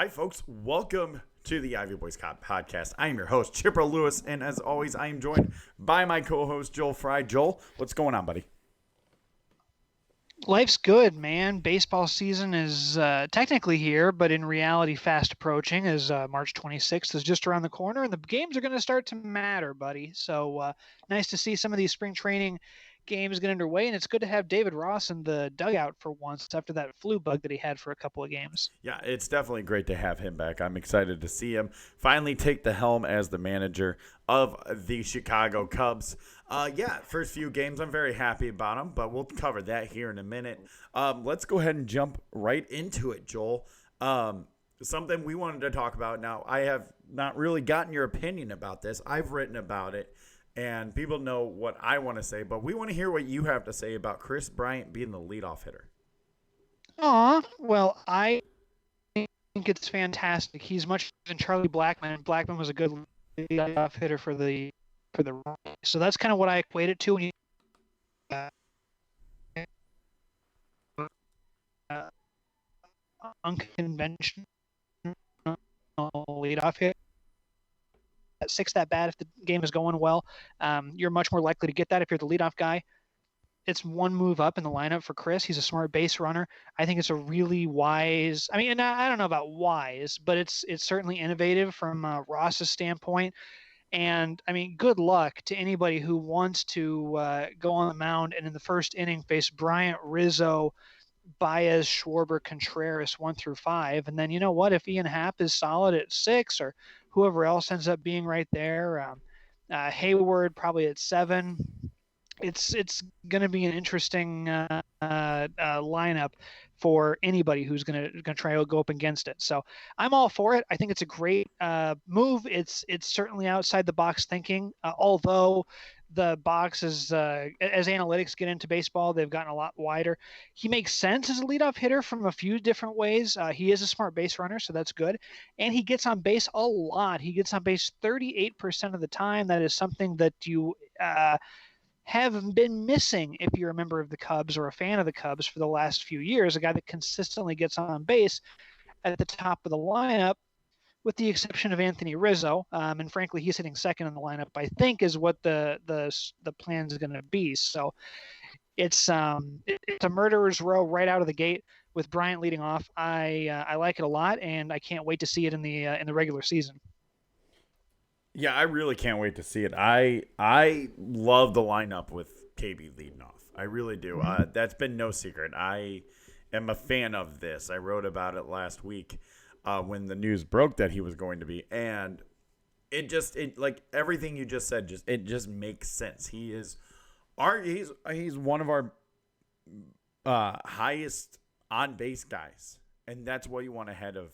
Hi, folks. Welcome to the Ivy Boys podcast. I am your host, Chipper Lewis, and as always, I am joined by my co-host, Joel Fry. Joel, what's going on, buddy? Life's good, man. Baseball season is technically here, but in reality, fast approaching as March 26th is just around the corner, and the games are going to start to matter, buddy. So nice to see some of these spring training games get underway, and it's good to have David Ross in the dugout for once after that flu bug that he had for a couple of games. Yeah, it's definitely great to have him back. I'm excited to see him finally take the helm as the manager of the Chicago Cubs. First few games, I'm very happy about them, but we'll cover that here in a minute. Let's go ahead and jump right into it, Joel. Something we wanted to talk about. Now, I have not really gotten your opinion about this. I've written about it, and people know what I want to say, but we want to hear what you have to say about Kris Bryant being the leadoff hitter. Well, I think it's fantastic. He's much than Charlie Blackmon. Blackmon was a good leadoff hitter for the Rockies. So that's kind of what I equate it to when you unconventional leadoff hit. At six that bad if the game is going well. You're much more likely to get that if you're the leadoff guy. It's one move up in the lineup for Kris. He's a smart base runner. I think it's a really wise. I mean, and I don't know about wise, but it's certainly innovative from Ross's standpoint. And I mean, good luck to anybody who wants to go on the mound and in the first inning face Bryant, Rizzo, Baez, Schwarber, Contreras 1 through 5, and then you know what? If Ian Happ is solid at 6, or whoever else ends up being right there, Hayward probably at 7. It's going to be an interesting lineup for anybody who's going to try to go up against it. So I'm all for it. I think it's a great move. It's certainly outside the box thinking, although the box is as analytics get into baseball, they've gotten a lot wider. He makes sense as a leadoff hitter from a few different ways. He is a smart base runner, so that's good. And he gets on base a lot. He gets on base 38% of the time. That is something that you have been missing if you're a member of the Cubs or a fan of the Cubs for the last few years, a guy that consistently gets on base at the top of the lineup, with the exception of Anthony Rizzo. And frankly, he's hitting second in the lineup, I think, is what the plan is going to be. So it's a murderer's row right out of the gate with Bryant leading off. I like it a lot, and I can't wait to see it in the regular season. Yeah, I really can't wait to see it. I love the lineup with KB leading off. I really do. That's been no secret. I am a fan of this. I wrote about it last week when the news broke that he was going to be, and it like everything you just said, it just makes sense. He's one of our highest on base guys, and that's what you want ahead of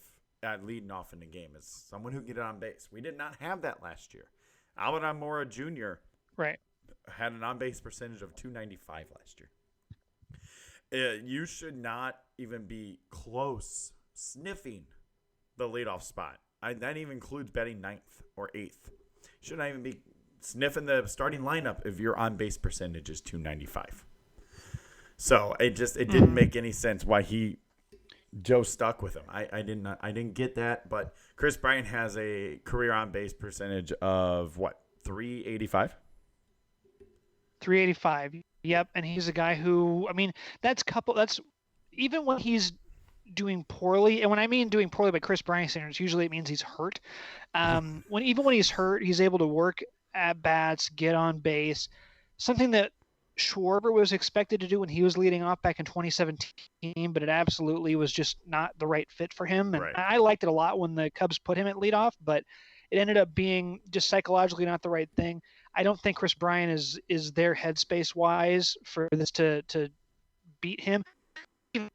leading off in the game is someone who can get on base. We did not have that last year. Albert Almora Jr. Right. had an on-base percentage of .295 last year. You should not even be close sniffing the leadoff spot. That even includes batting 9th or 8th. You should not even be sniffing the starting lineup if your on-base percentage is .295. So it didn't make any sense why Joe stuck with him. I didn't get that, but Kris Bryant has a career on base percentage of what, 385? 385. Yep, and he's a guy who, I mean, that's even when he's doing poorly, and when I mean doing poorly by Kris Bryant standards, usually it means he's hurt. When he's hurt, he's able to work at bats, get on base, something that Schwarber was expected to do when he was leading off back in 2017, but it absolutely was just not the right fit for him. And Right. I liked it a lot when the Cubs put him at leadoff, but it ended up being just psychologically not the right thing. I don't think Kris Bryant is there headspace wise for this to beat him. Even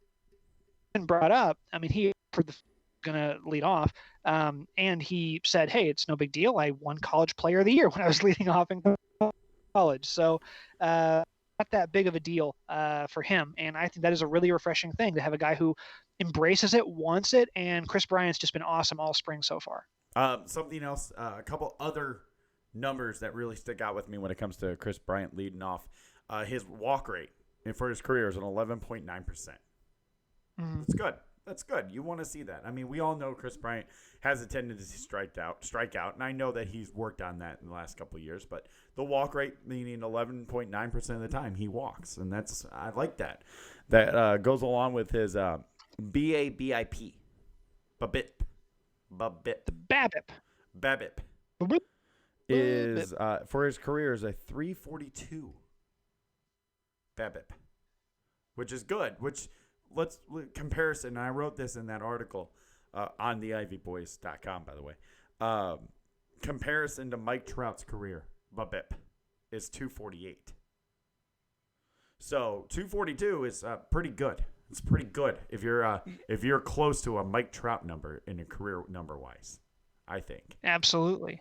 brought up, I mean, he gonna lead off, and he said, "Hey, it's no big deal. I won College Player of the Year when I was leading off in college." So not that big of a deal for him. And I think that is a really refreshing thing to have a guy who embraces it, wants it, and Kris Bryant's just been awesome all spring so far. Something else, a couple other numbers that really stick out with me when it comes to Kris Bryant leading off. His walk rate for his career is an 11.9%. That's good. That's good. You want to see that. I mean, we all know Chris Bryant has a tendency to strike out, and I know that he's worked on that in the last couple of years. But the walk rate, meaning 11.9% of the time he walks, and I like that. That goes along with his BABIP, BABIP, The BABIP. BABIP is for his career is a 342 BABIP, which is good. Which comparison. I wrote this in that article on the ivyboys.com, by the way. Comparison to Mike Trout's career, BABIP is 248. So 242 is pretty good. It's pretty good if you're close to a Mike Trout number in a career number wise, I think. Absolutely.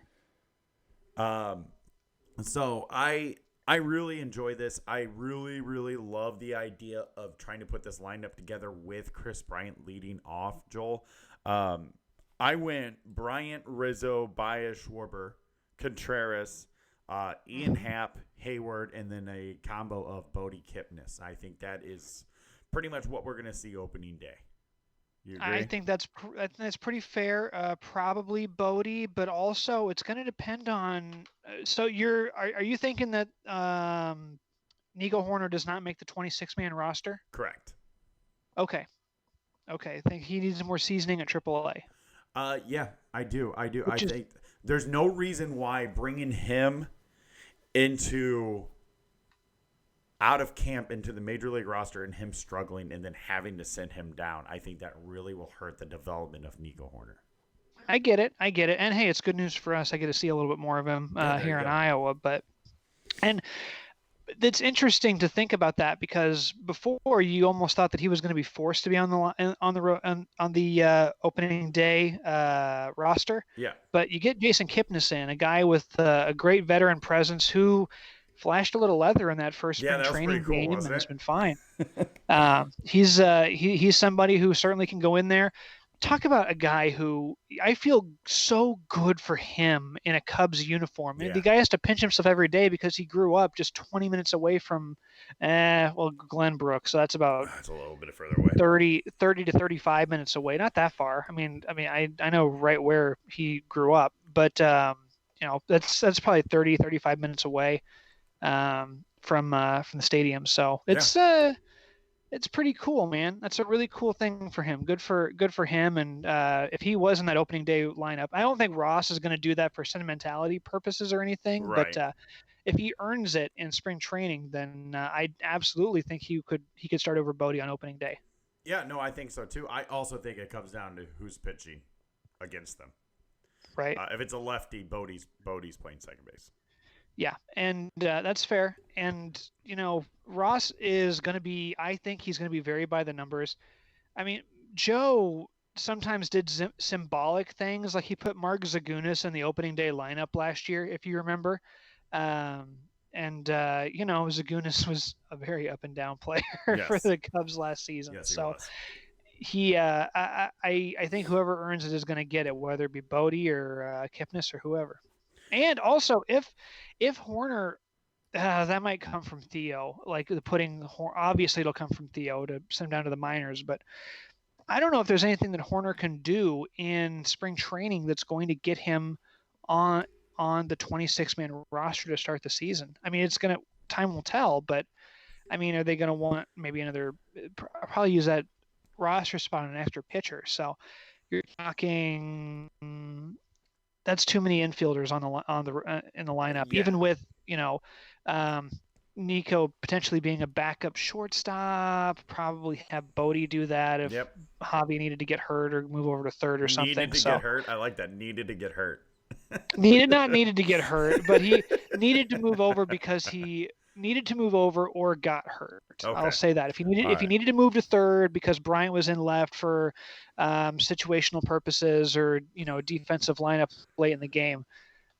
So I really enjoy this. I really, really love the idea of trying to put this lineup together with Chris Bryant leading off, Joel. I went Bryant, Rizzo, Baez, Schwarber, Contreras, Ian Happ, Hayward, and then a combo of Bodie Kipnis. I think that is pretty much what we're going to see opening day. You agree? I think that's pretty fair. Probably Bodie, but also it's going to depend on. So are you thinking that Nico Horner does not make the 26-man roster? Correct. Okay. I think he needs more seasoning at AAA. Yeah, I do. I think there's no reason why bringing him out of camp into the major league roster and him struggling and then having to send him down, I think that really will hurt the development of Nico Horner. I get it. And hey, it's good news for us. I get to see a little bit more of him here in Iowa. And it's interesting to think about that because before you almost thought that he was going to be forced to be on the opening day roster. Yeah. But you get Jason Kipnis in, a guy with a great veteran presence who flashed a little leather in that first spring training game and has been fine. He's somebody who certainly can go in there. Talk about a guy who I feel so good for him in a Cubs uniform. Yeah. The guy has to pinch himself every day because he grew up just 20 minutes away from, Glenbrook. So that's a little bit further away. 30 to 35 minutes away. Not that far. I know right where he grew up, but that's probably 30, 35 minutes away from the stadium. So it's pretty cool, man. That's a really cool thing for him. Good for him. And if he was in that opening day lineup, I don't think Ross is going to do that for sentimentality purposes or anything. Right. But if he earns it in spring training, then I absolutely think he could start over Bodie on opening day. Yeah, no, I think so too. I also think it comes down to who's pitching against them. Right. If it's a lefty, Bodie's playing second base. Yeah, and that's fair. And, Ross is going to be – I think he's going to be very by the numbers. Joe sometimes did symbolic things. Like he put Mark Zagunis in the opening day lineup last year, if you remember. Zagunis was a very up-and-down player for the Cubs last season. Yes, so he was. I think whoever earns it is going to get it, whether it be Bodie or Kipnis or whoever. And also, if Horner, that might come from Theo. Like obviously it'll come from Theo to send him down to the minors. But I don't know if there's anything that Horner can do in spring training that's going to get him on the 26-man roster to start the season. Time will tell. But are they going to want maybe another? Probably use that roster spot on an extra pitcher. So you're talking. That's too many infielders in the lineup. Yeah. Even with Nico potentially being a backup shortstop, probably have Bodie do that if Javi needed to get hurt or move over to third or something. Needed to get hurt. I like that. Needed to get hurt. Needed to get hurt, but he needed to move over because he needed to move over or got hurt. Okay. I'll say that if he needed to move to third because Bryant was in left for situational purposes or defensive lineup late in the game,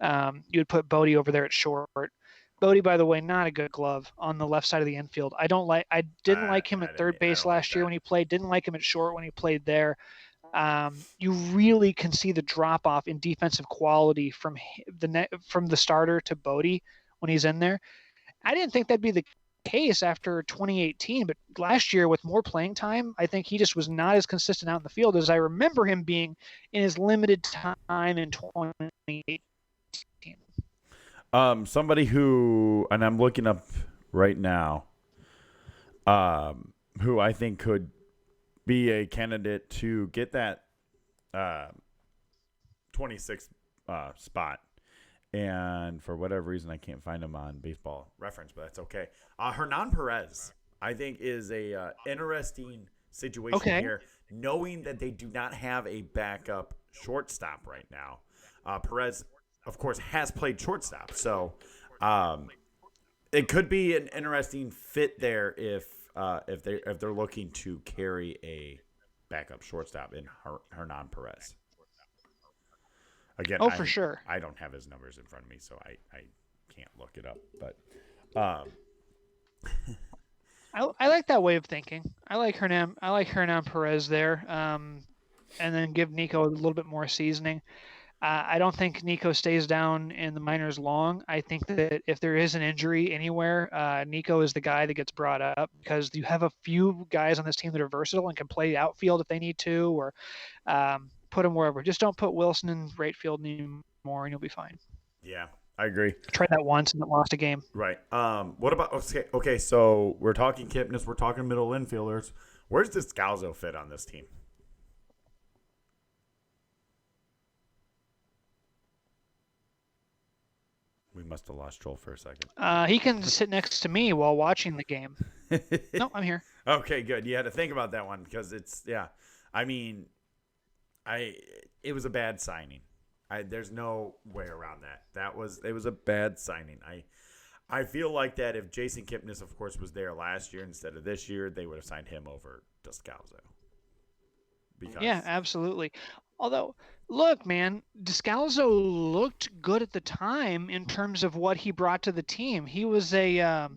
you would put Bodie over there at short. Bodie, by the way, not a good glove on the left side of the infield. I didn't like him at third base last year when he played. Didn't like him at short when he played there. You really can see the drop off in defensive quality from the starter to Bodie when he's in there. I didn't think that'd be the case after 2018, but last year with more playing time, I think he just was not as consistent out in the field as I remember him being in his limited time in 2018. Somebody who, and I'm looking up right now, who I think could be a candidate to get that 26th spot. And for whatever reason, I can't find him on Baseball Reference, but that's okay. Hernan Perez, I think, is a interesting situation here, knowing that they do not have a backup shortstop right now. Perez, of course, has played shortstop, so it could be an interesting fit there if they're looking to carry a backup shortstop in Hernan Perez. Again, for sure. I don't have his numbers in front of me, so I can't look it up. But I like that way of thinking. I like Hernan Perez there, and then give Nico a little bit more seasoning. I don't think Nico stays down in the minors long. I think that if there is an injury anywhere, Nico is the guy that gets brought up because you have a few guys on this team that are versatile and can play outfield if they need to, or put him wherever. Just don't put Wilson in right field anymore, and you'll be fine. Yeah, I agree. Tried that once and it lost a game. Right. What about okay? So we're talking Kipnis, we're talking middle infielders. Where's Descalso fit on this team? We must have lost Joel for a second. He can sit next to me while watching the game. No, I'm here. Okay, good. You had to think about that one because I mean, it was a bad signing. There's no way around that. It was a bad signing. I feel like that if Jason Kipnis, of course, was there last year instead of this year, they would have signed him over Descalso. Yeah, absolutely. Although, look, man, Descalso looked good at the time in terms of what he brought to the team. He was there's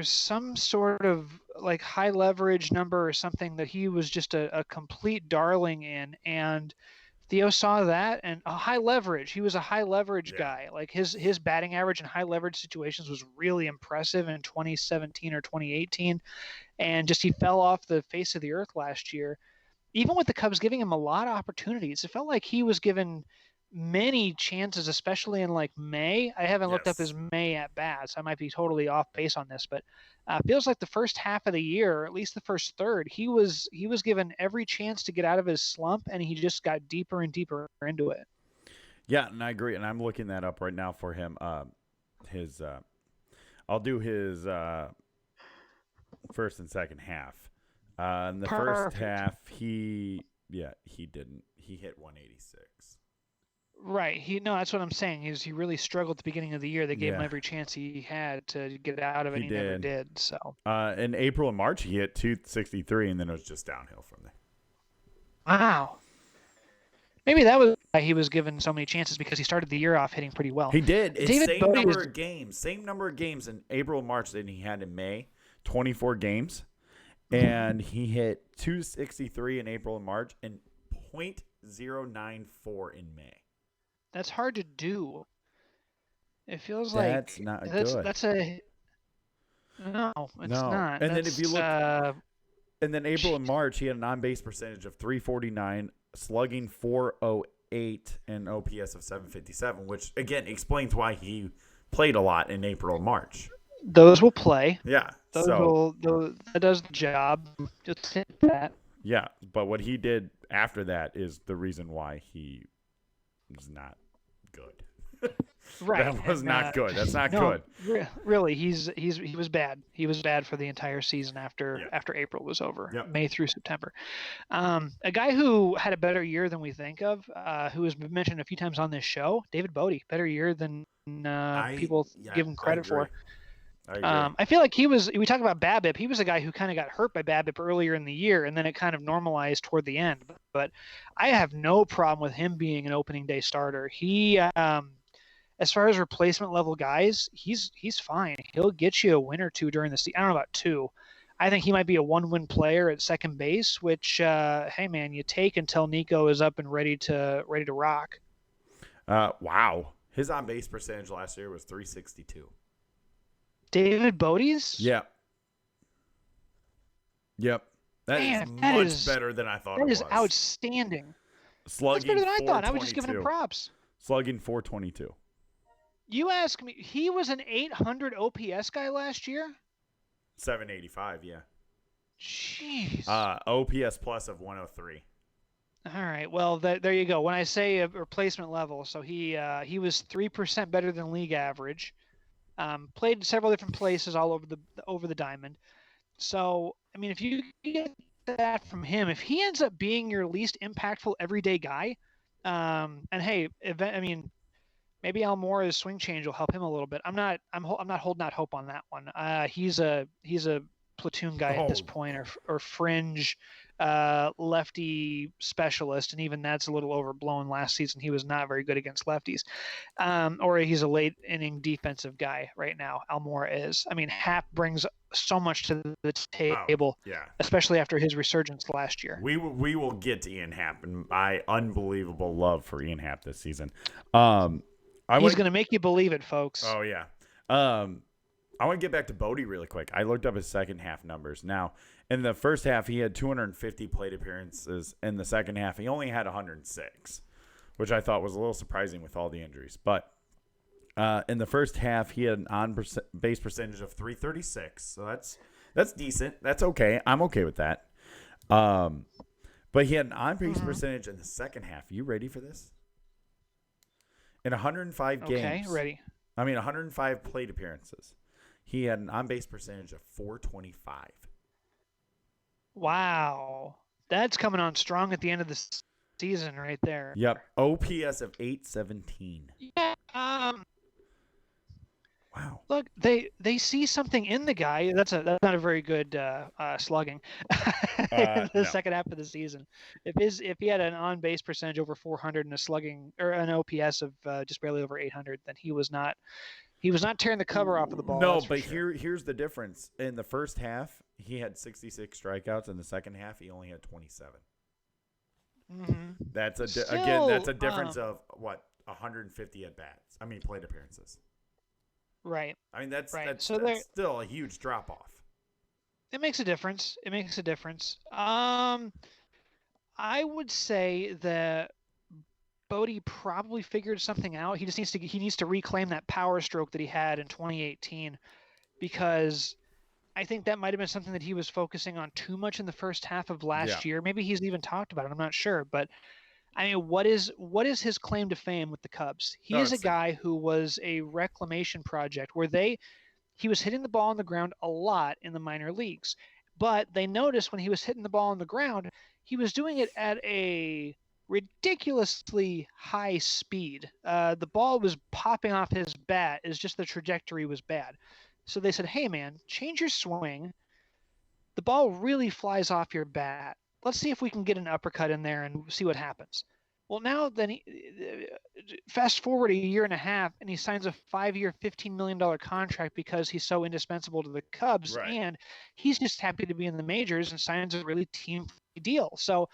some sort of like high leverage number or something that he was just a complete darling in, and Theo saw that, and a high leverage. He was a high leverage guy. Like his batting average in high leverage situations was really impressive in 2017 or 2018, and just he fell off the face of the earth last year. Even with the Cubs giving him a lot of opportunities, it felt like he was given many chances, especially in like May. I haven't looked up his May at bats. I might be totally off base on this, but feels like the first half of the year, or at least the first third, he was given every chance to get out of his slump, and he just got deeper and deeper into it. Yeah, and I agree. And I'm looking that up right now for him. I'll do his first and second half. In the first half, he didn't. He hit 186. Right. That's what I'm saying. He really struggled at the beginning of the year. They gave him every chance he had to get out of it, and he never did. So in April and March, he hit 263, and then it was just downhill from there. Wow. Maybe that was why he was given so many chances, because he started the year off hitting pretty well. He did. Same number of games in April and March than he had in May. 24 games. And he hit 263 in April and March and .094 in May. That's hard to do. It feels that's not good. That's a no. It's not. And then if you look, and then April and March, he had an on-base percentage of 349, slugging 408, and OPS of 757, which again explains why he played a lot in April and March. Those will play. Yeah. That does the job. Just hit that. Yeah, but what he did after that is the reason why he was not good. Right. That was not good. That's not good. Really, he was bad. He was bad for the entire season after April was over, May through September. A guy who had a better year than we think of, who has been mentioned a few times on this show, David Bodie, better year than people give him credit for. I feel like we talk about BABIP. He was a guy who kind of got hurt by BABIP earlier in the year, and then it kind of normalized toward the end. But I have no problem with him being an opening day starter. He, as far as replacement level guys, he's fine. He'll get you a win or two during the season. I don't know about two. I think he might be a one-win player at second base, which, hey man, you take until Nico is up and ready to rock. Wow, his on-base percentage last year was .362. David Bodie's? Yep. That is Man, that much is better than I thought that it is was. outstanding. That's Slugging better than I thought. I was just 422. giving him props. Slugging 422. You ask me, he was an 800 OPS guy last year? 785, yeah. Jeez. OPS plus of 103. All right. Well, there you go. When I say a replacement level, so he was 3% better than league average. Played several different places all over the diamond. So, I mean, if you get that from him, if he ends up being your least impactful everyday guy, and hey, I mean, maybe Almora's swing change will help him a little bit. I'm not holding out hope on that one. He's a platoon guy at this point, or fringe lefty specialist, and even that's a little overblown. Last season, he was not very good against lefties, or he's a late inning defensive guy right now. Almora is. I mean, Happ brings so much to the table, especially after his resurgence last year. We will get to Ian Happ and my unbelievable love for Ian Happ this season. He's going to make you believe it, folks. Oh yeah. I want to get back to Bodie really quick. I looked up his second half numbers. Now, in the first half, he had 250 plate appearances. In the second half, he only had 106, which I thought was a little surprising with all the injuries. But in the first half, he had an on-base percentage of 336. So that's decent. That's okay. I'm okay with that. But he had an on-base percentage in the second half. You ready for this? In 105 games. Okay, ready. 105 plate appearances. He had an on-base percentage of 425. Wow. That's coming on strong at the end of the season right there. Yep. OPS of 817. Yeah. Wow. Look, they see something in the guy. That's not a very good slugging in the second half of the season. If he had an on-base percentage over 400 and a slugging or an OPS of just barely over 800, then he was not tearing the cover off of the ball. No, but here's the difference. In the first half, he had 66 strikeouts. In the second half, he only had 27. Mm-hmm. That's a difference of what 150 at bats. Plate appearances. Right. That's right. That's still a huge drop off. It makes a difference. I would say that Bodie probably figured something out. He just needs to reclaim that power stroke that he had in 2018, because I think that might have been something that he was focusing on too much in the first half of last year. Maybe he's even talked about it. I'm not sure, but what is his claim to fame with the Cubs? He is a guy who was a reclamation project where he was hitting the ball on the ground a lot in the minor leagues, but they noticed when he was hitting the ball on the ground, he was doing it at a ridiculously high speed. The ball was popping off his bat. It's just the trajectory was bad. So they said, hey man, change your swing. The ball really flies off your bat. Let's see if we can get an uppercut in there and see what happens. Well, now then, fast forward a year and a half, and he signs a 5-year, $15 million contract because he's so indispensable to the Cubs, right. And he's just happy to be in the majors and signs a really team-friendly deal. So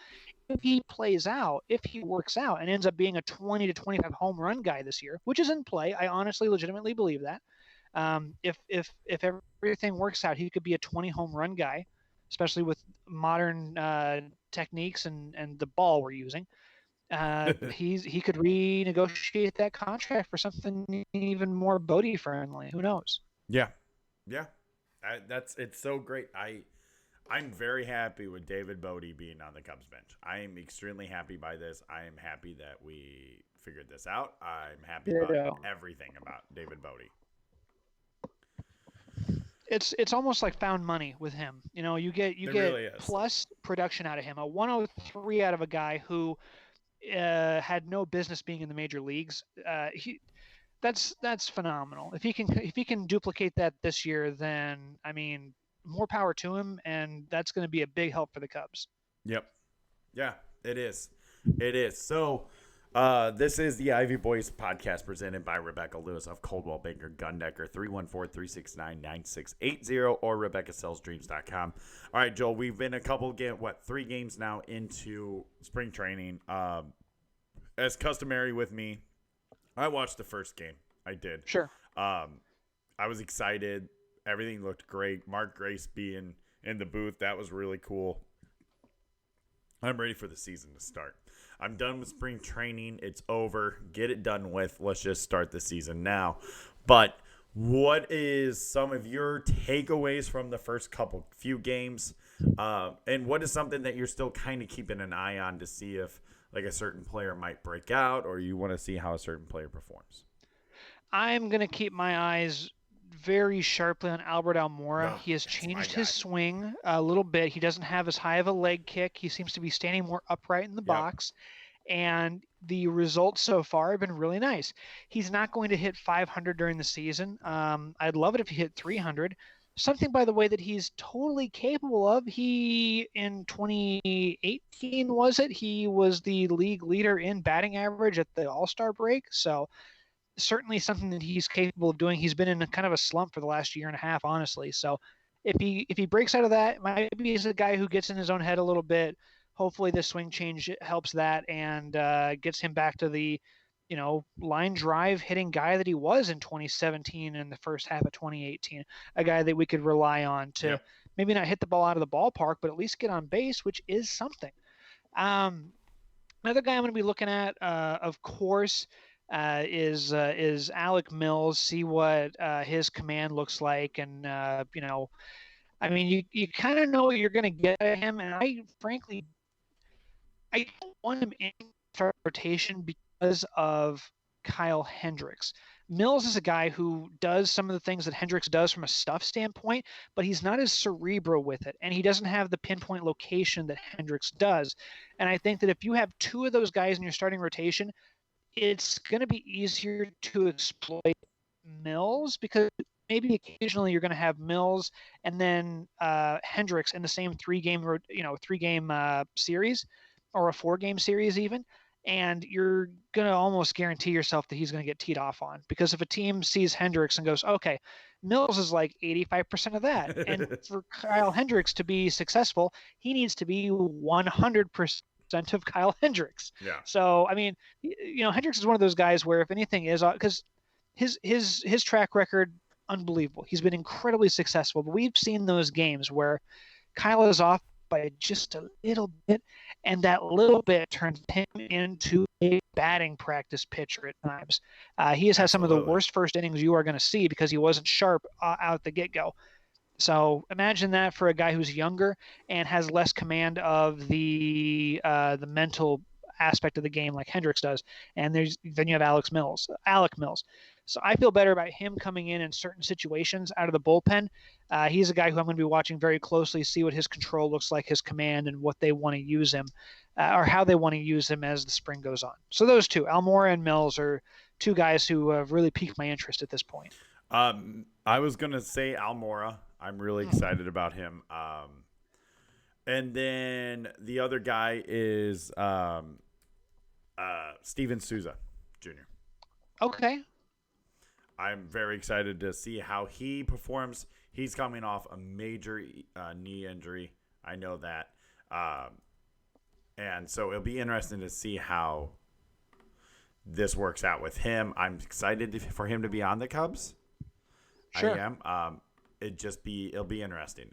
if he plays out, if he works out and ends up being a 20 to 25 home run guy this year, which is in play, I honestly, legitimately believe that. If everything works out, he could be a 20 home run guy, especially with modern techniques and the ball we're using. He could renegotiate that contract for something even more Bodie friendly. Who knows? Yeah. It's so great. I'm very happy with David Bodie being on the Cubs bench. I am extremely happy by this. I am happy that we figured this out. I'm happy about everything about David Bodie. It's almost like found money with him. You get really plus production out of him. A 103 out of a guy who had no business being in the major leagues. That's phenomenal. If he can duplicate that this year, then more power to him, and that's going to be a big help for the Cubs. Yep. Yeah, it is. So this is the Ivy Boys podcast presented by Rebecca Lewis of Coldwell Banker Gundecker, 314-369-9680 or RebeccaSellsDreams.com. All right, Joel, we've been 3 games now into spring training. As customary with me, I watched the first game. I did. Sure. I was excited. everything looked great. Mark Grace being in the booth, that was really cool. I'm ready for the season to start. I'm done with spring training. It's over. Get it done with. Let's just start the season now. But what is some of your takeaways from the first few games? And what is something that you're still kind of keeping an eye on to see if like a certain player might break out, or you want to see how a certain player performs? I'm going to keep my eyes very sharply on Albert Almora. No, He has that's my changed guy. his swing a little bit. He doesn't have as high of a leg kick. He seems to be standing more upright in the Yep. box. And the results so far have been really nice. He's not going to hit 500 during the season. I'd love it if he hit 300. Something, by the way, that he's totally capable of. He, in 2018, was it? He was the league leader in batting average at the All-Star break. So certainly something that he's capable of doing. He's been in a kind of a slump for the last year and a half, honestly. So if he breaks out of that, maybe he's a guy who gets in his own head a little bit. Hopefully, this swing change helps that and gets him back to the, line drive hitting guy that he was in 2017 and the first half of 2018. A guy that we could rely on to Yep. maybe not hit the ball out of the ballpark, but at least get on base, which is something. Um, Another guy I'm going to be looking at, of course, is Alec Mills. See what his command looks like, and I mean, you kind of know what you're going to get at him. And I don't want him in rotation because of Kyle Hendricks. Mills is a guy who does some of the things that Hendricks does from a stuff standpoint, but he's not as cerebral with it, and he doesn't have the pinpoint location that Hendricks does. And I think that if you have two of those guys in your starting rotation, it's going to be easier to exploit Mills because maybe occasionally you're going to have Mills and then Hendricks in the same three-game series or a four-game series even, and you're going to almost guarantee yourself that he's going to get teed off on because if a team sees Hendricks and goes, okay, Mills is like 85% of that, and for Kyle Hendricks to be successful, he needs to be 100% of Kyle Hendricks. Yeah. So, I mean, Hendricks is one of those guys where if anything is because his track record, unbelievable. He's been incredibly successful, but we've seen those games where Kyle is off by just a little bit, and that little bit turns him into a batting practice pitcher at times. He has had some of the worst first innings you are going to see because he wasn't sharp out the get-go. So imagine that for a guy who's younger and has less command of the mental aspect of the game like Hendricks does. And then you have Alec Mills. So I feel better about him coming in certain situations out of the bullpen. He's a guy who I'm going to be watching very closely, see what his control looks like, his command, and what they want to use him or how they want to use him as the spring goes on. So those two, Almora and Mills, are two guys who have really piqued my interest at this point. I was going to say Almora. I'm really excited about him. And then the other guy is Steven Souza Jr. Okay. I'm very excited to see how he performs. He's coming off a major knee injury. I know that. And so it'll be interesting to see how this works out with him. I'm excited for him to be on the Cubs. Sure. I am. It'll be interesting.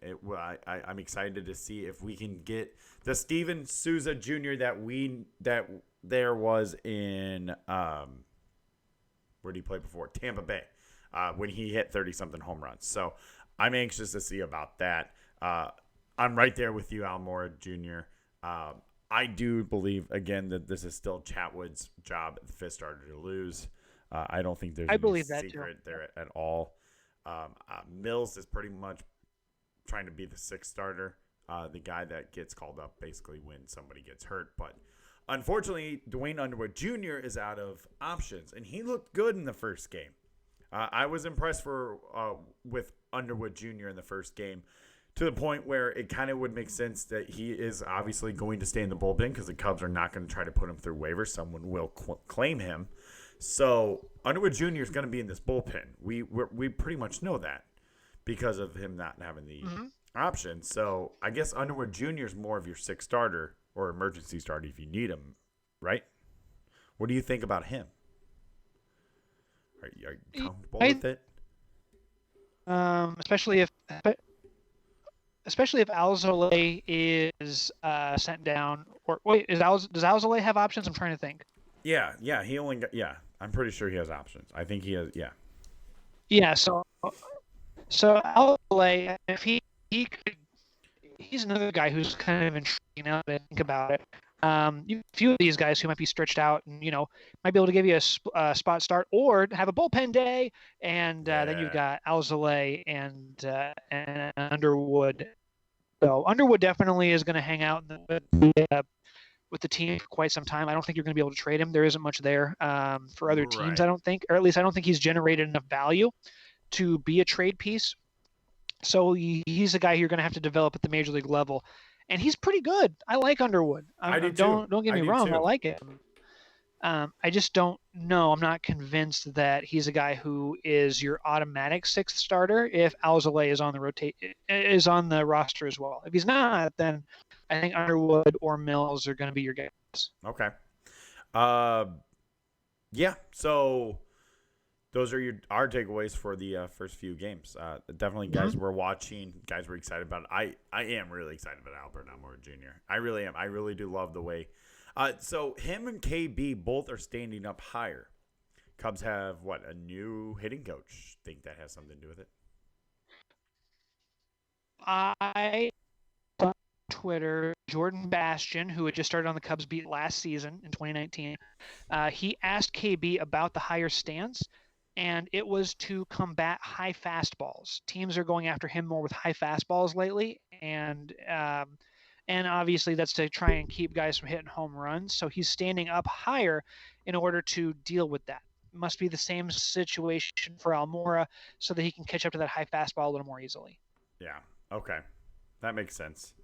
I'm excited to see if we can get the Steven Souza Jr. that there was in where did he play before? Tampa Bay, when he hit 30-something home runs. So I'm anxious to see about that. I'm right there with you, Almora Jr. I do believe again that this is still Chatwood's job at the fifth starter to lose. I don't think there's any secret there at all. Mills is pretty much trying to be the sixth starter, the guy that gets called up basically when somebody gets hurt. But unfortunately, Dwayne Underwood Jr. is out of options, and he looked good in the first game. I was impressed with Underwood Jr. in the first game to the point where it kind of would make sense that he is obviously going to stay in the bullpen because the Cubs are not going to try to put him through waivers. Someone will claim him. So Underwood Jr. is going to be in this bullpen. We pretty much know that because of him not having the option. So I guess Underwood Jr. is more of your sixth starter or emergency starter if you need him, right? What do you think about him? Are you comfortable with it? especially if Alzolay is sent down. Or wait, does Alzolay have options? I'm trying to think. Yeah. He only got, yeah. I'm pretty sure he has options. I think he has. Yeah. Yeah, so Alzolay, if he could, he's another guy who's kind of intriguing now that I think about it. A few of these guys who might be stretched out and might be able to give you a spot start or have a bullpen day, and then you've Yeah. got Alzolay and Underwood. So Underwood definitely is going to hang out with the team for quite some time. I don't think you're going to be able to trade him. There isn't much there for other teams, I Right. don't think, or at least I don't think he's generated enough value to be a trade piece. So he's a guy you're going to have to develop at the major league level, and he's pretty good. I like Underwood. I do too. Don't get I me do wrong. I too. like it. I just don't know. I'm not convinced that he's a guy who is your automatic sixth starter if Alzolay is on the roster as well. If he's not, then I think Underwood or Mills are going to be your guys. Okay. Uh, yeah. So those are our takeaways for the first few games. Definitely, guys, we're watching. Guys, we're excited about it. I am really excited about Albert Almora Jr. I really am. I really do love the way. So him and KB both are standing up higher. Cubs have a new hitting coach? Think that has something to do with it? I on Twitter, Jordan Bastian, who had just started on the Cubs beat last season in 2019, he asked KB about the higher stance, and it was to combat high fastballs. Teams are going after him more with high fastballs lately, and obviously that's to try and keep guys from hitting home runs. So he's standing up higher in order to deal with that. Must be the same situation for Almora, so that he can catch up to that high fastball a little more easily. Yeah. Okay. That makes sense.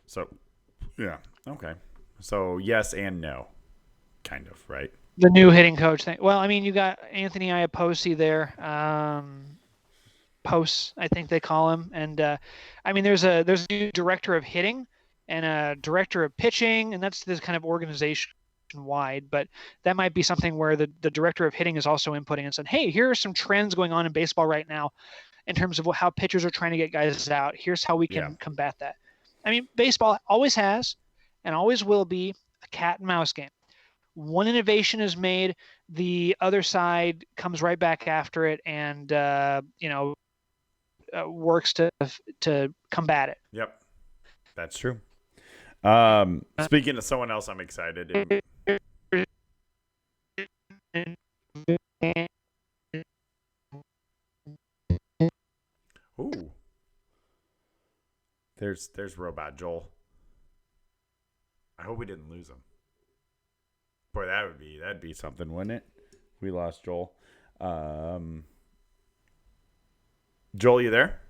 So, yeah. Okay. So, yes and no. Kind of, right? The new hitting coach thing. Well, I mean, you got Anthony Iapoce there. Posts, I think they call him. And I mean, there's a new director of hitting and a director of pitching, and that's this kind of organization wide. But that might be something where the director of hitting is also inputting and saying, hey, here are some trends going on in baseball right now in terms of how pitchers are trying to get guys out. Here's how we can combat that. I mean, baseball always has and always will be a cat and mouse game. One innovation is made, the other side comes right back after it and works to combat it. Yep. That's true. Speaking of someone else, I'm excited. Ooh. There's Robot Joel. I hope we didn't lose him. Boy, that'd be something, wouldn't it? If we lost Joel. Joel, you there?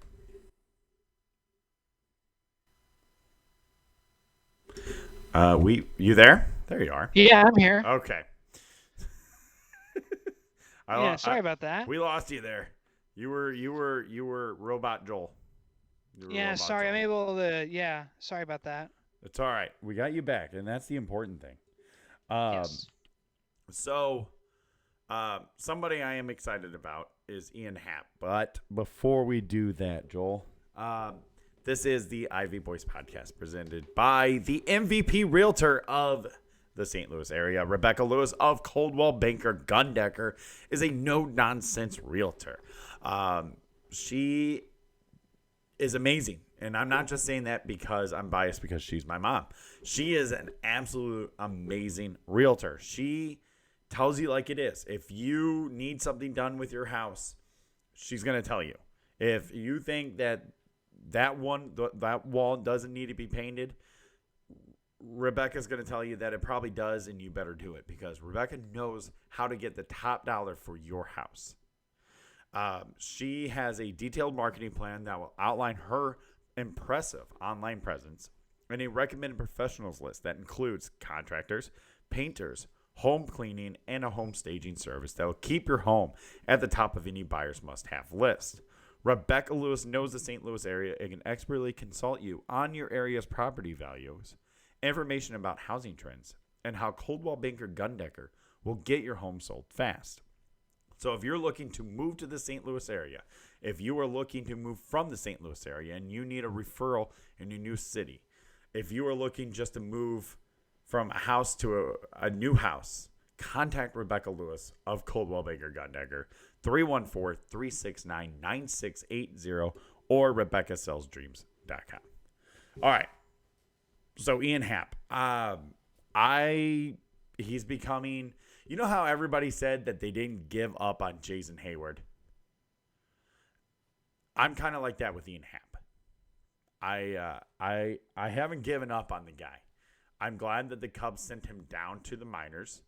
You there? There you are. Yeah, I'm here. Okay. Sorry about that. We lost you there. You were Robot Joel. Yeah, sorry. Joel. I'm able to. Yeah, sorry about that. It's all right. We got you back, and that's the important thing. Yes. So, somebody I am excited about is Ian Happ. But before we do that, Joel, this is the Ivy Boys podcast presented by the MVP realtor of the St. Louis area. Rebecca Lewis of Coldwell Banker Gundecker is a no-nonsense realtor. She is amazing. And I'm not just saying that because I'm biased because she's my mom. She is an absolute amazing realtor. She tells you like it is. If you need something done with your house, she's going to tell you. If you think that wall doesn't need to be painted, Rebecca's going to tell you that it probably does, and you better do it because Rebecca knows how to get the top dollar for your house. She has a detailed marketing plan that will outline her impressive online presence and a recommended professionals list that includes contractors, painters, home cleaning, and a home staging service that will keep your home at the top of any buyer's must-have list. Rebecca Lewis knows the St. Louis area and can expertly consult you on your area's property values, information about housing trends, and how Coldwell Banker Gundecker will get your home sold fast. So if you're looking to move to the St. Louis area, if you are looking to move from the St. Louis area and you need a referral in your new city, if you are looking just to move from a house to a new house, contact Rebecca Lewis of Coldwell Banker Gundecker, 314-369-9680 or RebeccaSellsDreams.com. All right. So Ian Happ, he's becoming, you know how everybody said that they didn't give up on Jason Hayward? I'm kind of like that with Ian Happ. I haven't given up on the guy. I'm glad that the Cubs sent him down to the minors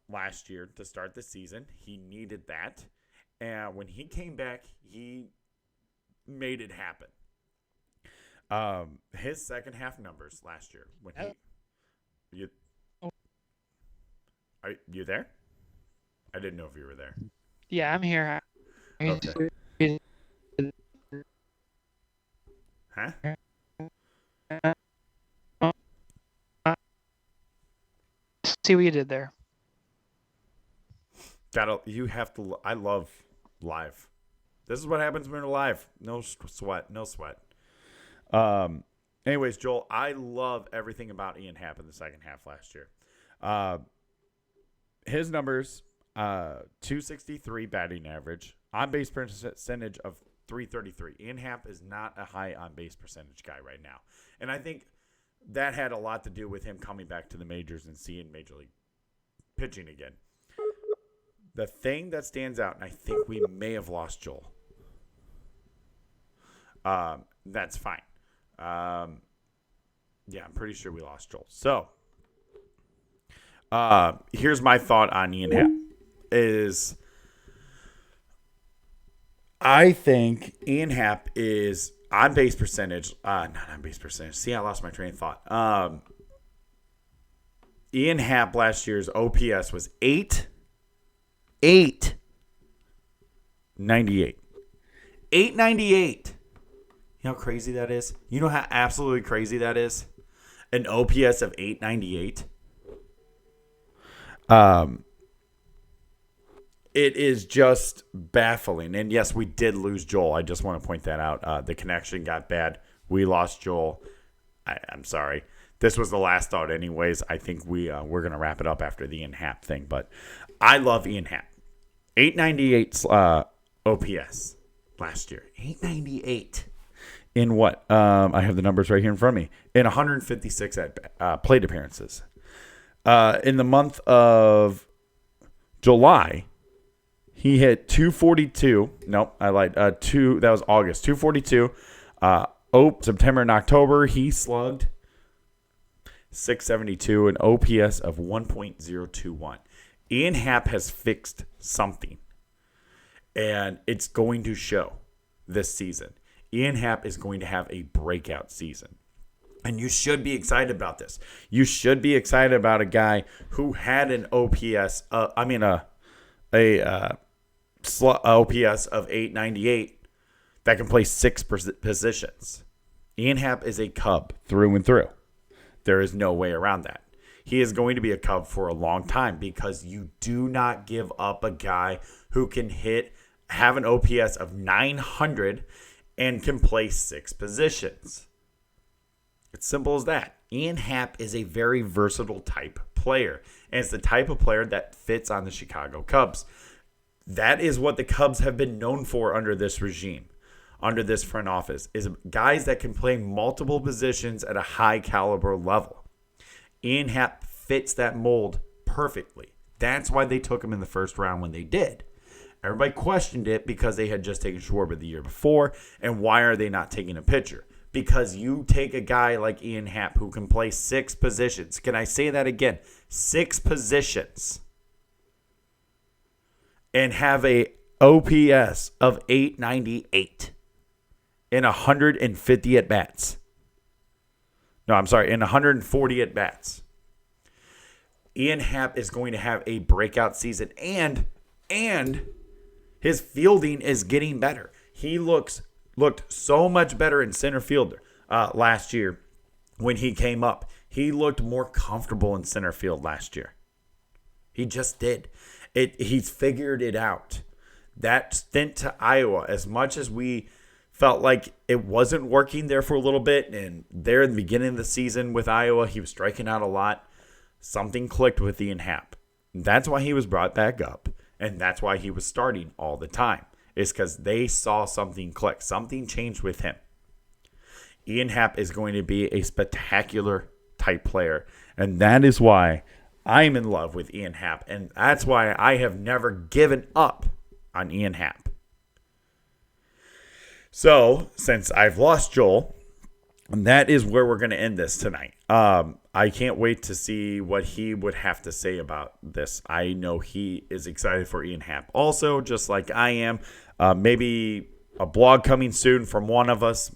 last year to start the season. He needed that. And when he came back, he made it happen. His second half numbers last year when are you there? I didn't know if you were there. Yeah, I'm here. Okay. Huh? See what you did there. You have to. I love live. This is what happens when we're live. No sweat. Anyways, Joel, I love everything about Ian Happ in the second half last year. His numbers, 263 batting average, on base percentage of 333. Ian Happ is not a high on base percentage guy right now. And I think that had a lot to do with him coming back to the majors and seeing major league pitching again. The thing that stands out, and I think we may have lost Joel. That's fine. Yeah, I'm pretty sure we lost Joel. So, here's my thought on Ian Happ. I think Ian Happ is on base percentage. Not on base percentage. See, I lost my train of thought. Ian Happ last year's OPS was 898. 898. You know how crazy that is? You know how absolutely crazy that is? An OPS of 898. It is just baffling. And yes, we did lose Joel. I just want to point that out. The connection got bad. We lost Joel. I'm sorry. This was the last thought anyways. I think we're going to wrap it up after the Ian Happ thing. But I love Ian Happ. 898 OPS last year. 898. In what? I have the numbers right here in front of me. In 156 plate appearances. In the month of July, he hit 242. Nope, I lied. That was August. 242. September and October, he slugged 672, an OPS of 1.021. Ian Happ has fixed something, and it's going to show this season. Ian Happ is going to have a breakout season. And you should be excited about this. You should be excited about a guy who had an OPS, OPS of 898 that can play 6 positions. Ian Happ is a Cub through and through. There is no way around that. He is going to be a Cub for a long time because you do not give up a guy who can have an OPS of 900 and can play 6 positions. It's simple as that. Ian Happ is a very versatile type player, and it's the type of player that fits on the Chicago Cubs. That is what the Cubs have been known for under this regime, under this front office, is guys that can play multiple positions at a high caliber level. Ian Happ fits that mold perfectly. That's why they took him in the first round when they did. Everybody questioned it because they had just taken Schwarber the year before, and why are they not taking a pitcher? Because you take a guy like Ian Happ who can play 6 positions. Can I say that again? 6 positions. And have a OPS of 898 in 150 at-bats. No, I'm sorry, in 140 at-bats. Ian Happ is going to have a breakout season, and his fielding is getting better. He looked so much better in center field last year when he came up. He looked more comfortable in center field last year. He just did. He's figured it out. That stint to Iowa, as much as we felt like it wasn't working there for a little bit, and there in the beginning of the season with Iowa, he was striking out a lot. Something clicked with Ian Happ. That's why he was brought back up, and that's why he was starting all the time. Is because they saw something click. Something changed with him. Ian Happ is going to be a spectacular type player, and that is why I'm in love with Ian Happ, and that's why I have never given up on Ian Happ. So, since I've lost Joel, that is where we're going to end this tonight. I can't wait to see what he would have to say about this. I know he is excited for Ian Happ also, just like I am. Maybe a blog coming soon from one of us,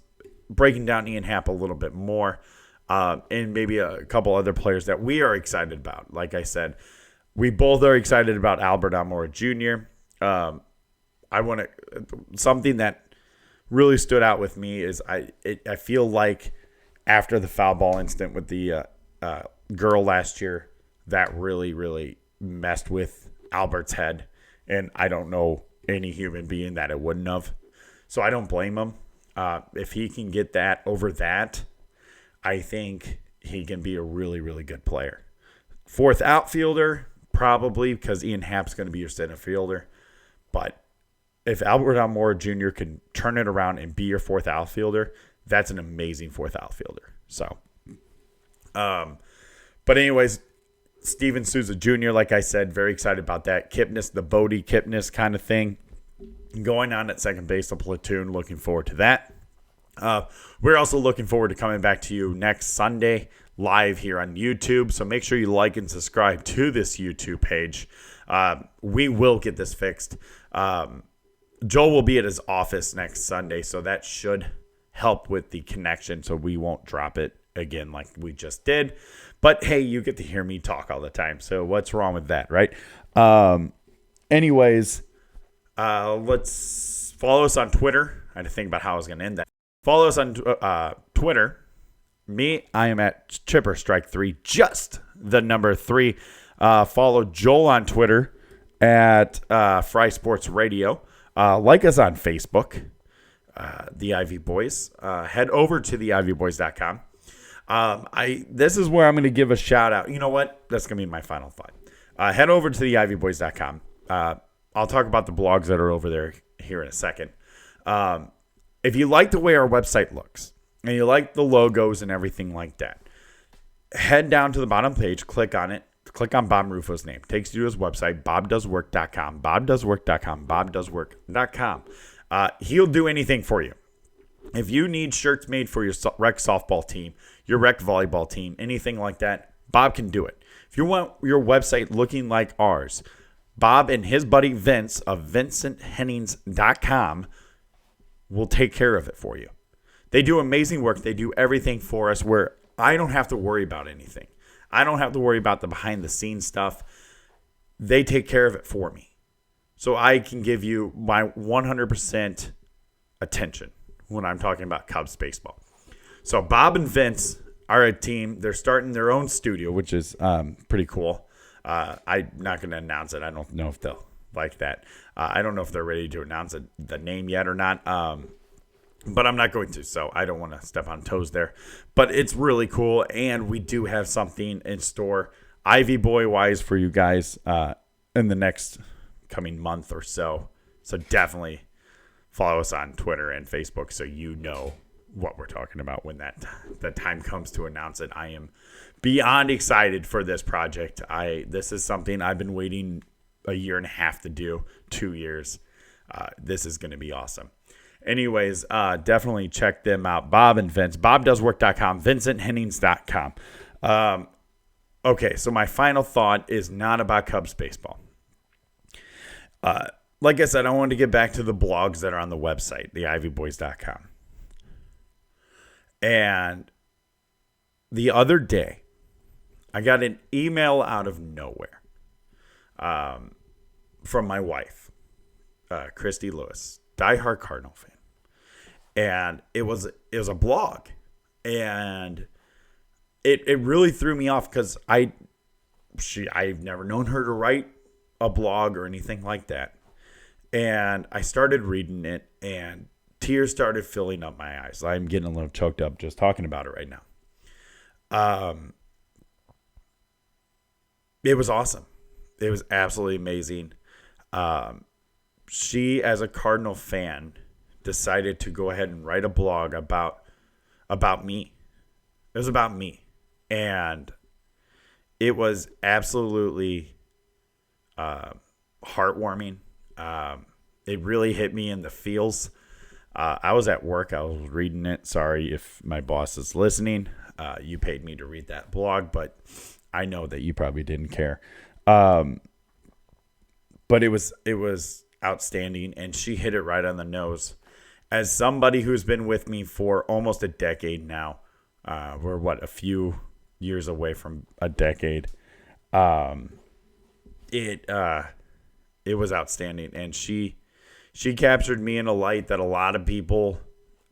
breaking down Ian Happ a little bit more, and maybe a couple other players that we are excited about. Like I said, we both are excited about Albert Almora Jr. Something that really stood out with me is I feel like after the foul ball incident with the girl last year, that really, really messed with Albert's head. And I don't know any human being that it wouldn't have. So I don't blame him. If he can get that over that, I think he can be a really, really good player. Fourth outfielder, probably, because Ian Happ's going to be your center fielder. But if Albert Almora Jr. can turn it around and be your fourth outfielder, that's an amazing fourth outfielder. So, but anyways, Steven Souza Jr., like I said, very excited about that. Kipnis, the Bodie Kipnis kind of thing going on at second base, the platoon. Looking forward to that. We're also looking forward to coming back to you next Sunday live here on YouTube. So make sure you like and subscribe to this YouTube page. We will get this fixed. Joel will be at his office next Sunday, so that should help with the connection so we won't drop it again like we just did. But hey, you get to hear me talk all the time, so what's wrong with that, right? Anyways, let's follow us on Twitter. I had to think about how I was going to end that. Follow us on Twitter. Me, I am at Chipper Strike 3, just the number 3. Follow Joel on Twitter at Fry Sports Radio. Like us on Facebook, the Ivy Boys. Head over to theivyboys.com. This is where I'm going to give a shout out. You know what? That's going to be my final thought. Head over to theivyboys.com. I'll talk about the blogs that are over there here in a second. If you like the way our website looks and you like the logos and everything like that, head down to the bottom page, click on it. Click on Bob Rufo's name. Takes you to his website, bobdoeswork.com. Bobdoeswork.com. Bobdoeswork.com. He'll do anything for you. If you need shirts made for your rec softball team, your rec volleyball team, anything like that, Bob can do it. If you want your website looking like ours, Bob and his buddy Vince of VincentHennings.com will take care of it for you. They do amazing work. They do everything for us where I don't have to worry about anything. I don't have to worry about the behind-the-scenes stuff. They take care of it for me. So I can give you my 100% attention when I'm talking about Cubs baseball. So Bob and Vince are a team. They're starting their own studio, which is pretty cool. I'm not going to announce it. I don't know if they'll like that. I don't know if they're ready to announce the name yet or not. But I'm not going to, so I don't want to step on toes there. But it's really cool, and we do have something in store, Ivy Boy-wise, for you guys in the next coming month or so. So definitely follow us on Twitter and Facebook so you know what we're talking about when the time comes to announce it. I am beyond excited for this project. This is something I've been waiting a year and a half to do, 2 years. This is going to be awesome. Anyways, definitely check them out. Bob and Vince. BobDoesWork.com. VincentHennings.com. Okay, so my final thought is not about Cubs baseball. Like I said, I wanted to get back to the blogs that are on the website, theivyboys.com. And the other day, I got an email out of nowhere from my wife, Christy Lewis, diehard Cardinal fan. And it was a blog, and it really threw me off because I've never known her to write a blog or anything like that. And I started reading it, and tears started filling up my eyes. I'm getting a little choked up just talking about it right now. It was awesome. It was absolutely amazing. She, as a Cardinal fan, decided to go ahead and write a blog about me. It was about me. And it was absolutely heartwarming. It really hit me in the feels. I was at work. I was reading it. Sorry if my boss is listening. You paid me to read that blog, but I know that you probably didn't care. But it was outstanding, and she hit it right on the nose. As somebody who's been with me for almost a decade now, we're a few years away from a decade. It was outstanding, and she captured me in a light that a lot of people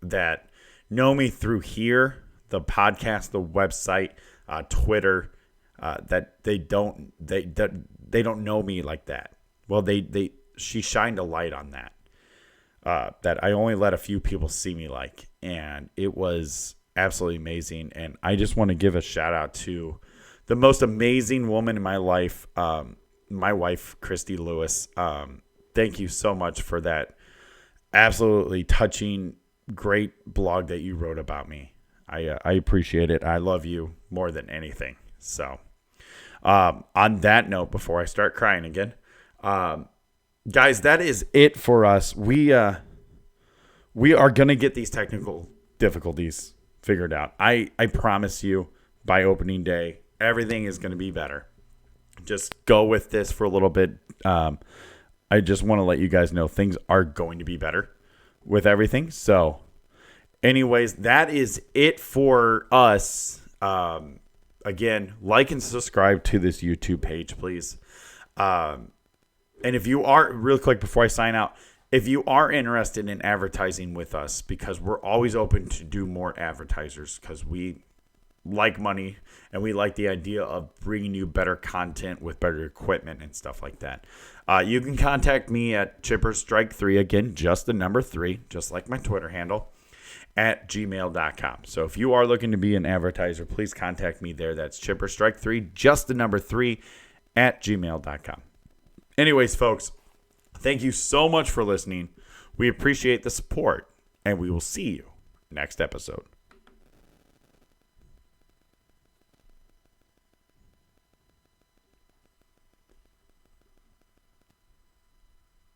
that know me through here, the podcast, the website, Twitter, that they don't know me like that. Well, she shined a light on that. That I only let a few people see me like, and it was absolutely amazing. And I just want to give a shout out to the most amazing woman in my life, my wife, Christy Lewis. Thank you so much for that absolutely touching, great blog that you wrote about me. I appreciate it. I love you more than anything. So, on that note, before I start crying again, guys, that is it for us. We are going to get these technical difficulties figured out. I promise you, by opening day, everything is going to be better. Just go with this for a little bit. I just want to let you guys know things are going to be better with everything. So anyways, that is it for us. Again, like and subscribe to this YouTube page, please. And if you are, real quick before I sign out, if you are interested in advertising with us, because we're always open to do more advertisers, because we like money and we like the idea of bringing you better content with better equipment and stuff like that. You can contact me at chipperstrike3, again, just the number 3, just like my Twitter handle, at gmail.com. So if you are looking to be an advertiser, please contact me there. That's chipperstrike3, just the number 3, at gmail.com. Anyways, folks, thank you so much for listening. We appreciate the support, and we will see you next episode.